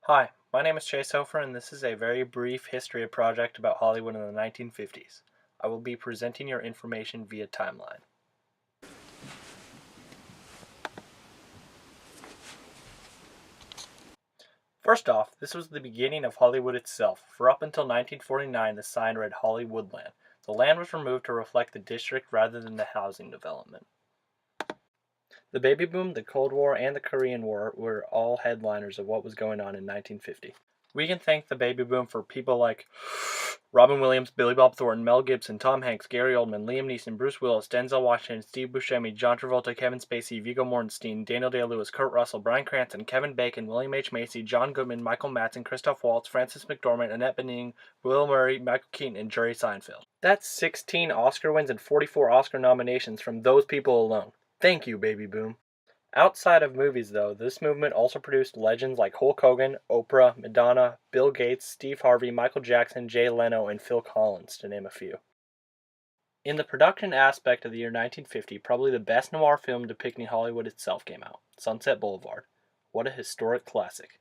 Hi, my name is Chase Hofer, and this is a very brief history project about Hollywood in the 1950s. I will be presenting your information via timeline. First off, this was the beginning of Hollywood itself, for up until 1949 the sign read Hollywoodland. The land was removed to reflect the district rather than the housing development. The baby boom, the Cold War, and the Korean War were all headliners of what was going on in 1950. We can thank the baby boom for people like Robin Williams, Billy Bob Thornton, Mel Gibson, Tom Hanks, Gary Oldman, Liam Neeson, Bruce Willis, Denzel Washington, Steve Buscemi, John Travolta, Kevin Spacey, Viggo Mortensen, Daniel Day-Lewis, Kurt Russell, Bryan Cranston, Kevin Bacon, William H. Macy, John Goodman, Michael Madsen, Christoph Waltz, Frances McDormand, Annette Bening, Will Murray, Michael Keaton, and Jerry Seinfeld. That's 16 Oscar wins and 44 Oscar nominations from those people alone. Thank you, baby boom. Outside of movies, though, this movement also produced legends like Hulk Hogan, Oprah, Madonna, Bill Gates, Steve Harvey, Michael Jackson, Jay Leno, and Phil Collins, to name a few. In the production aspect of the year 1950, probably the best noir film depicting Hollywood itself came out, Sunset Boulevard. What a historic classic.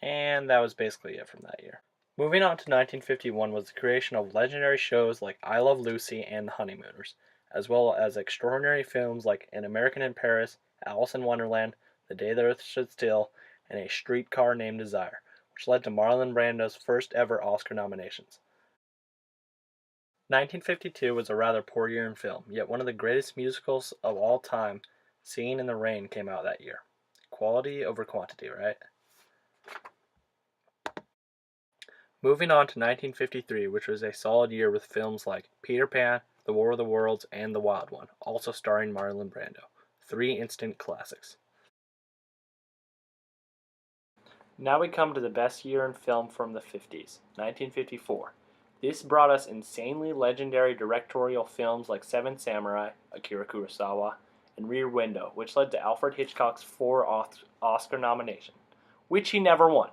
And that was basically it from that year. Moving on to 1951 was the creation of legendary shows like I Love Lucy and The Honeymooners, as well as extraordinary films like An American in Paris, Alice in Wonderland, The Day the Earth Stood Still, and A Streetcar Named Desire, which led to Marlon Brando's first ever Oscar nominations. 1952 was a rather poor year in film, yet one of the greatest musicals of all time, Singing in the Rain, came out that year. Quality over quantity, right? Moving on to 1953, which was a solid year with films like Peter Pan, The War of the Worlds, and The Wild One, also starring Marlon Brando. Three instant classics. Now we come to the best year in film from the 50s, 1954. This brought us insanely legendary directorial films like Seven Samurai, Akira Kurosawa, and Rear Window, which led to Alfred Hitchcock's 4 Oscar nominations, which he never won.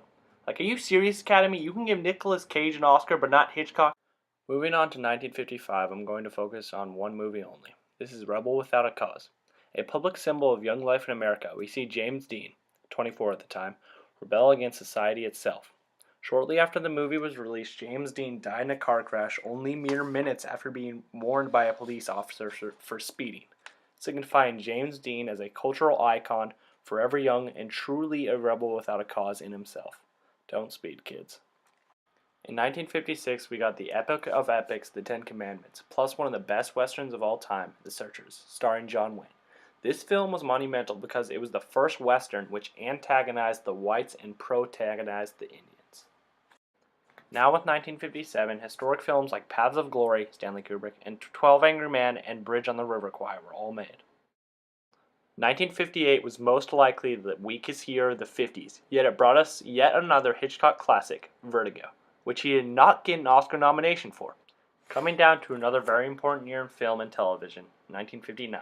Like, are you serious, Academy? You can give Nicolas Cage an Oscar, but not Hitchcock? Moving on to 1955, I'm going to focus on one movie only. This is Rebel Without a Cause. A public symbol of young life in America, we see James Dean, 24 at the time, rebel against society itself. Shortly after the movie was released, James Dean died in a car crash only mere minutes after being warned by a police officer for speeding, signifying James Dean as a cultural icon, forever young and truly a rebel without a cause in himself. Don't speed, kids. In 1956, we got the epic of epics, The Ten Commandments, plus one of the best westerns of all time, The Searchers, starring John Wayne. This film was monumental because it was the first western which antagonized the whites and protagonized the Indians. Now with 1957, historic films like Paths of Glory, Stanley Kubrick, and 12 Angry Men and Bridge on the River Kwai were all made. 1958 was most likely the weakest year of the 50s, yet it brought us yet another Hitchcock classic, Vertigo, which he did not get an Oscar nomination for. Coming down to another very important year in film and television, 1959.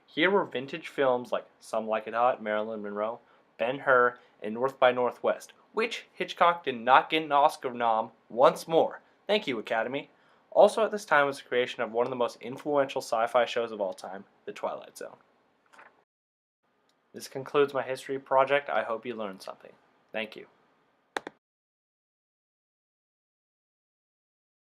Here were vintage films like Some Like It Hot, Marilyn Monroe, Ben-Hur, and North by Northwest, which Hitchcock did not get an Oscar nom once more. Thank you, Academy. Also at this time was the creation of one of the most influential sci-fi shows of all time, The Twilight Zone. This concludes my history project. I hope you learned something. Thank you.